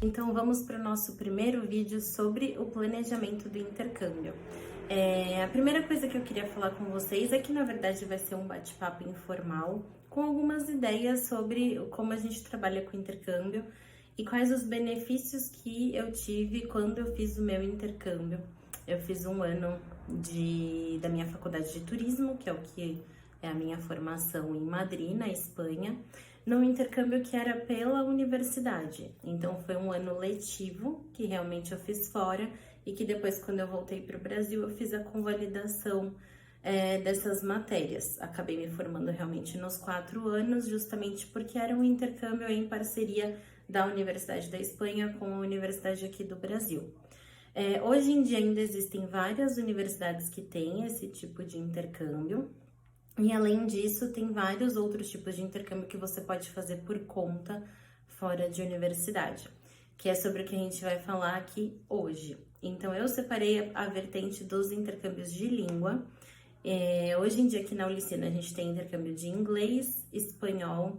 Então vamos para o nosso primeiro vídeo sobre o planejamento do intercâmbio. A primeira coisa que eu queria falar com vocês é que na verdade vai ser um bate-papo informal com algumas ideias sobre como a gente trabalha com intercâmbio e quais os benefícios que eu tive quando eu fiz o meu intercâmbio. Eu fiz um ano da minha faculdade de turismo, que é o que é a minha formação em Madrid, na Espanha, num intercâmbio que era pela universidade. Então foi um ano letivo que realmente eu fiz fora e que depois, quando eu voltei para o Brasil, eu fiz a convalidação dessas matérias. Acabei me formando realmente nos 4 anos, justamente porque era um intercâmbio em parceria da Universidade da Espanha com a Universidade aqui do Brasil. Hoje em dia ainda existem várias universidades que têm esse tipo de intercâmbio, e além disso, tem vários outros tipos de intercâmbio que você pode fazer por conta fora de universidade, que é sobre o que a gente vai falar aqui hoje. Então, eu separei a vertente dos intercâmbios de língua. Hoje em dia, aqui na Ulicina, a gente tem intercâmbio de inglês, espanhol,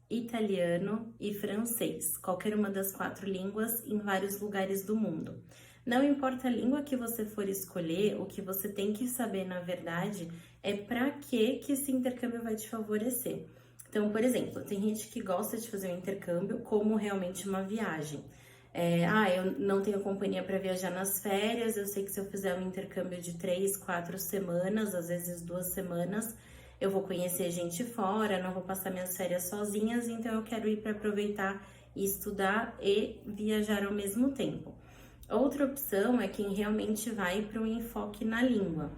italiano e francês, qualquer uma das 4 línguas em vários lugares do mundo. Não importa a língua que você for escolher, o que você tem que saber, na verdade, é para que esse intercâmbio vai te favorecer. Então, por exemplo, tem gente que gosta de fazer um intercâmbio como realmente uma viagem. Eu não tenho companhia para viajar nas férias, eu sei que se eu fizer um intercâmbio de 3, 4 semanas, às vezes 2 semanas, eu vou conhecer gente fora, não vou passar minhas férias sozinhas, então eu quero ir para aproveitar e estudar e viajar ao mesmo tempo. Outra opção é quem realmente vai para um enfoque na língua.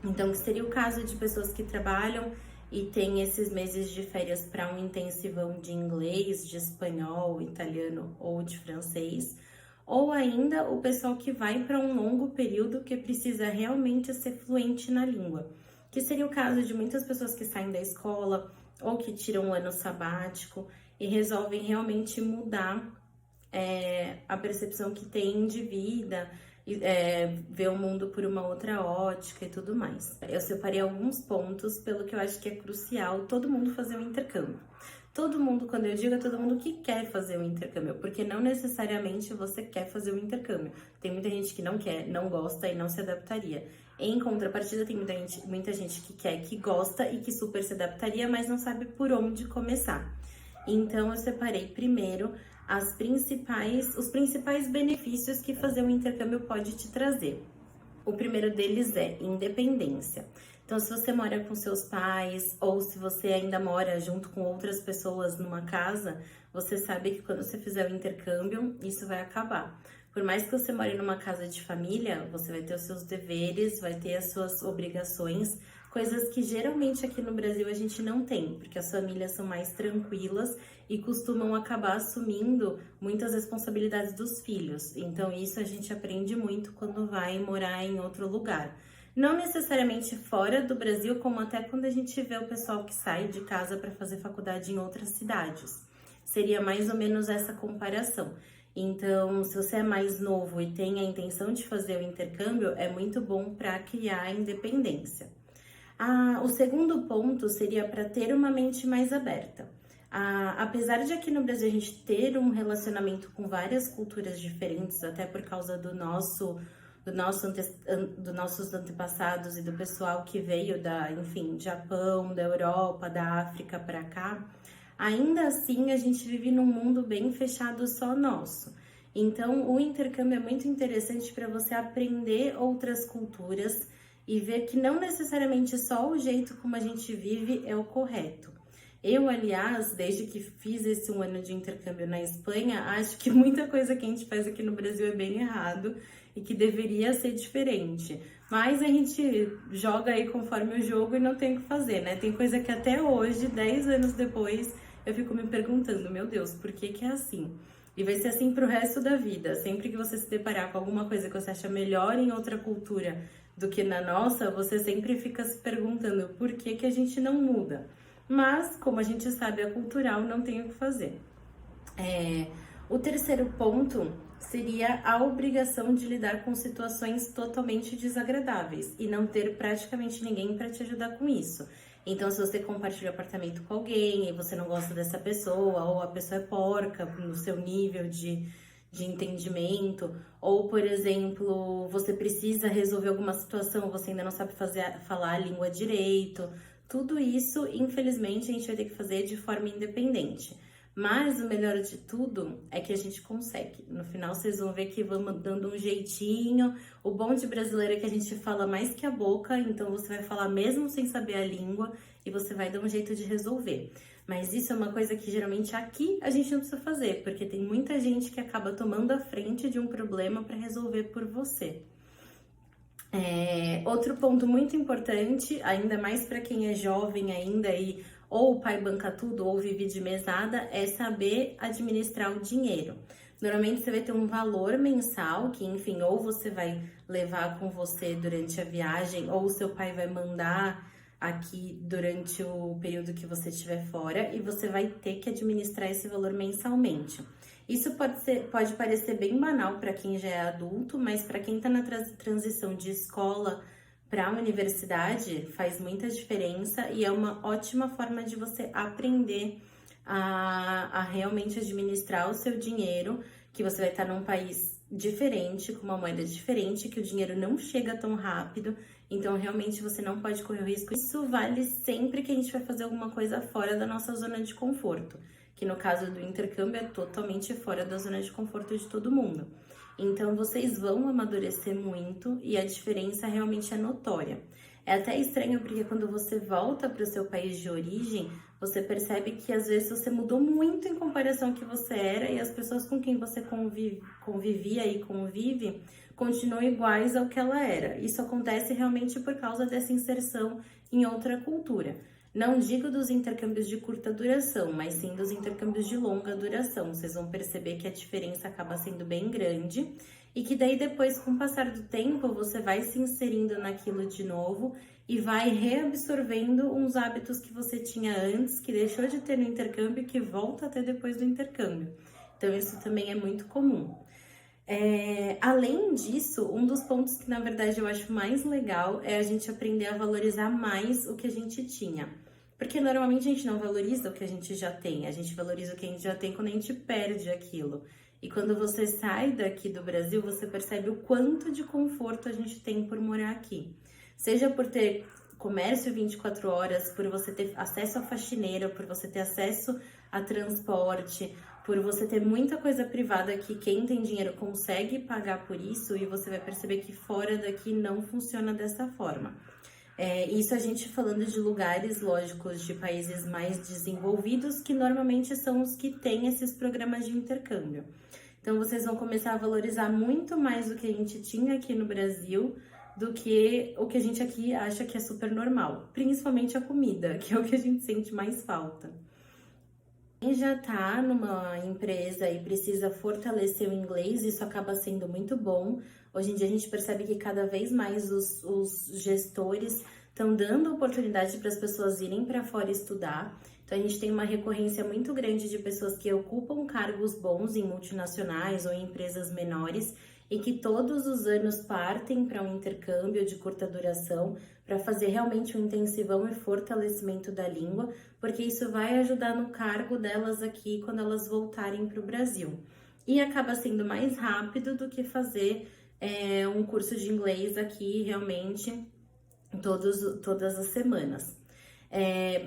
Então, que seria o caso de pessoas que trabalham e têm esses meses de férias para um intensivão de inglês, de espanhol, italiano ou de francês. Ou ainda o pessoal que vai para um longo período que precisa realmente ser fluente na língua. Que seria o caso de muitas pessoas que saem da escola ou que tiram um ano sabático e resolvem realmente mudar a percepção que tem de vida, ver o mundo por uma outra ótica e tudo mais. Eu separei alguns pontos pelo que eu acho que é crucial todo mundo fazer um intercâmbio. Todo mundo, quando eu digo, é todo mundo que quer fazer um intercâmbio, porque não necessariamente você quer fazer um intercâmbio. Tem muita gente que não quer, não gosta e não se adaptaria. Em contrapartida, tem muita gente que quer, que gosta e que super se adaptaria, mas não sabe por onde começar. Então, eu separei primeiro os principais benefícios que fazer um intercâmbio pode te trazer. O primeiro deles é independência. Então, se você mora com seus pais ou se você ainda mora junto com outras pessoas numa casa, você sabe que quando você fizer o intercâmbio, isso vai acabar. Por mais que você more numa casa de família, você vai ter os seus deveres, vai ter as suas obrigações, coisas que geralmente aqui no Brasil a gente não tem, porque as famílias são mais tranquilas e costumam acabar assumindo muitas responsabilidades dos filhos. Então, isso a gente aprende muito quando vai morar em outro lugar. Não necessariamente fora do Brasil, como até quando a gente vê o pessoal que sai de casa para fazer faculdade em outras cidades. Seria mais ou menos essa comparação. Então, se você é mais novo e tem a intenção de fazer o intercâmbio, é muito bom para criar independência. O segundo ponto seria para ter uma mente mais aberta. Apesar de aqui no Brasil a gente ter um relacionamento com várias culturas diferentes, até por causa dos nossos antepassados e do pessoal que veio Japão, da Europa, da África para cá, ainda assim a gente vive num mundo bem fechado só nosso. Então, o intercâmbio é muito interessante para você aprender outras culturas e ver que não necessariamente só o jeito como a gente vive é o correto. Eu, aliás, desde que fiz esse um ano de intercâmbio na Espanha, acho que muita coisa que a gente faz aqui no Brasil é bem errado e que deveria ser diferente. Mas a gente joga aí conforme o jogo e não tem o que fazer, né? Tem coisa que até hoje, 10 anos depois, eu fico me perguntando, meu Deus, por que é assim? E vai ser assim pro resto da vida. Sempre que você se deparar com alguma coisa que você acha melhor em outra cultura do que na nossa, você sempre fica se perguntando por que a gente não muda. Mas, como a gente sabe, é cultural, não tem o que fazer. O terceiro ponto seria a obrigação de lidar com situações totalmente desagradáveis e não ter praticamente ninguém para te ajudar com isso. Então, se você compartilha o apartamento com alguém e você não gosta dessa pessoa, ou a pessoa é porca no seu nível de entendimento, ou, por exemplo, você precisa resolver alguma situação, você ainda não sabe falar a língua direito. Tudo isso, infelizmente, a gente vai ter que fazer de forma independente. Mas o melhor de tudo é que a gente consegue. No final, vocês vão ver que vamos dando um jeitinho. O bom de brasileiro é que a gente fala mais que a boca, então você vai falar mesmo sem saber a língua e você vai dar um jeito de resolver. Mas isso é uma coisa que geralmente aqui a gente não precisa fazer, porque tem muita gente que acaba tomando a frente de um problema para resolver por você. Outro ponto muito importante, ainda mais para quem é jovem ainda e ou o pai banca tudo ou vive de mesada, é saber administrar o dinheiro. Normalmente você vai ter um valor mensal que, enfim, ou você vai levar com você durante a viagem, ou o seu pai vai mandar aqui durante o período que você estiver fora, e você vai ter que administrar esse valor mensalmente. Isso pode parecer bem banal para quem já é adulto, mas para quem está na transição de escola para a universidade faz muita diferença e é uma ótima forma de você aprender a realmente administrar o seu dinheiro, que você vai estar num país diferente, com uma moeda diferente, que o dinheiro não chega tão rápido, então realmente você não pode correr o risco. Isso vale sempre que a gente vai fazer alguma coisa fora da nossa zona de conforto, que no caso do intercâmbio é totalmente fora da zona de conforto de todo mundo. Então, vocês vão amadurecer muito e a diferença realmente é notória. É até estranho porque quando você volta para o seu país de origem, você percebe que às vezes você mudou muito em comparação ao que você era e as pessoas com quem você convivia e convive continuam iguais ao que ela era. Isso acontece realmente por causa dessa inserção em outra cultura. Não digo dos intercâmbios de curta duração, mas sim dos intercâmbios de longa duração. Vocês vão perceber que a diferença acaba sendo bem grande e que daí depois, com o passar do tempo, você vai se inserindo naquilo de novo e vai reabsorvendo uns hábitos que você tinha antes, que deixou de ter no intercâmbio e que volta a ter depois do intercâmbio. Então, isso também é muito comum. Além disso, um dos pontos que na verdade eu acho mais legal é a gente aprender a valorizar mais o que a gente tinha. Porque normalmente a gente não valoriza o que a gente já tem, a gente valoriza o que a gente já tem quando a gente perde aquilo. E quando você sai daqui do Brasil, você percebe o quanto de conforto a gente tem por morar aqui. Seja por ter comércio 24 horas, por você ter acesso à faxineira, por você ter acesso a transporte, por você ter muita coisa privada que quem tem dinheiro consegue pagar por isso, e você vai perceber que fora daqui não funciona dessa forma. Isso a gente falando de lugares, lógicos, de países mais desenvolvidos, que normalmente são os que têm esses programas de intercâmbio. Então, vocês vão começar a valorizar muito mais o que a gente tinha aqui no Brasil do que o que a gente aqui acha que é super normal. Principalmente a comida, que é o que a gente sente mais falta. Quem já tá numa empresa e precisa fortalecer o inglês, isso acaba sendo muito bom. Hoje em dia a gente percebe que cada vez mais os gestores estão dando oportunidade para as pessoas irem para fora estudar. Então a gente tem uma recorrência muito grande de pessoas que ocupam cargos bons em multinacionais ou em empresas menores e que todos os anos partem para um intercâmbio de curta duração para fazer realmente um intensivão e fortalecimento da língua, porque isso vai ajudar no cargo delas aqui quando elas voltarem para o Brasil. E acaba sendo mais rápido do que fazer um curso de inglês aqui realmente todas as semanas.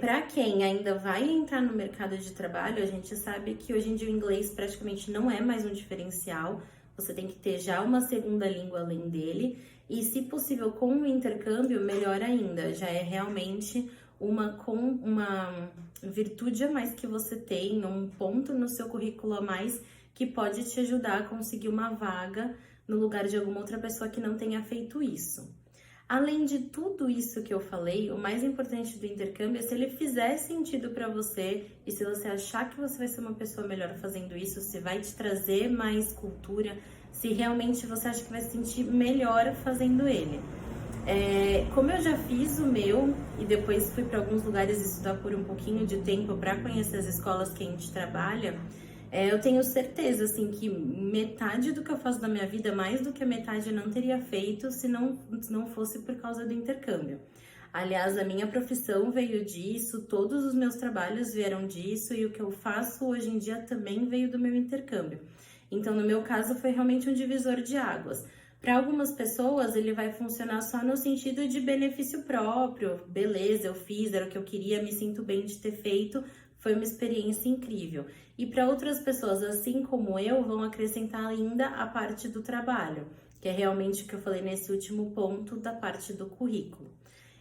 Para quem ainda vai entrar no mercado de trabalho, a gente sabe que hoje em dia o inglês praticamente não é mais um diferencial, você tem que ter já uma segunda língua além dele, e se possível com um intercâmbio, melhor ainda, já é realmente uma virtude a mais que você tem, um ponto no seu currículo a mais que pode te ajudar a conseguir uma vaga no lugar de alguma outra pessoa que não tenha feito isso. Além de tudo isso que eu falei, o mais importante do intercâmbio é se ele fizer sentido para você e se você achar que você vai ser uma pessoa melhor fazendo isso, se vai te trazer mais cultura, se realmente você acha que vai se sentir melhor fazendo ele. Como eu já fiz o meu e depois fui para alguns lugares estudar por um pouquinho de tempo para conhecer as escolas que a gente trabalha, eu tenho certeza, assim, que metade do que eu faço da minha vida, mais do que a metade, eu não teria feito se não fosse por causa do intercâmbio. Aliás, a minha profissão veio disso, todos os meus trabalhos vieram disso e o que eu faço hoje em dia também veio do meu intercâmbio. Então, no meu caso, foi realmente um divisor de águas. Para algumas pessoas, ele vai funcionar só no sentido de benefício próprio. Beleza, eu fiz, era o que eu queria, me sinto bem de ter feito, foi uma experiência incrível. E para outras pessoas, assim como eu, vão acrescentar ainda a parte do trabalho, que é realmente o que eu falei nesse último ponto da parte do currículo.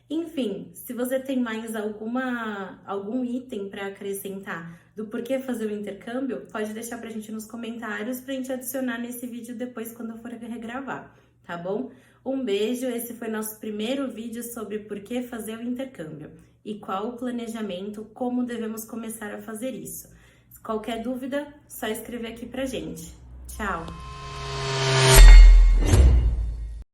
Enfim, se você tem mais algum item para acrescentar do porquê fazer o intercâmbio, pode deixar pra gente nos comentários pra gente adicionar nesse vídeo depois quando eu for regravar, tá bom? Um beijo, esse foi nosso primeiro vídeo sobre por que fazer o intercâmbio e qual o planejamento, como devemos começar a fazer isso. Qualquer dúvida, só escrever aqui pra gente. Tchau!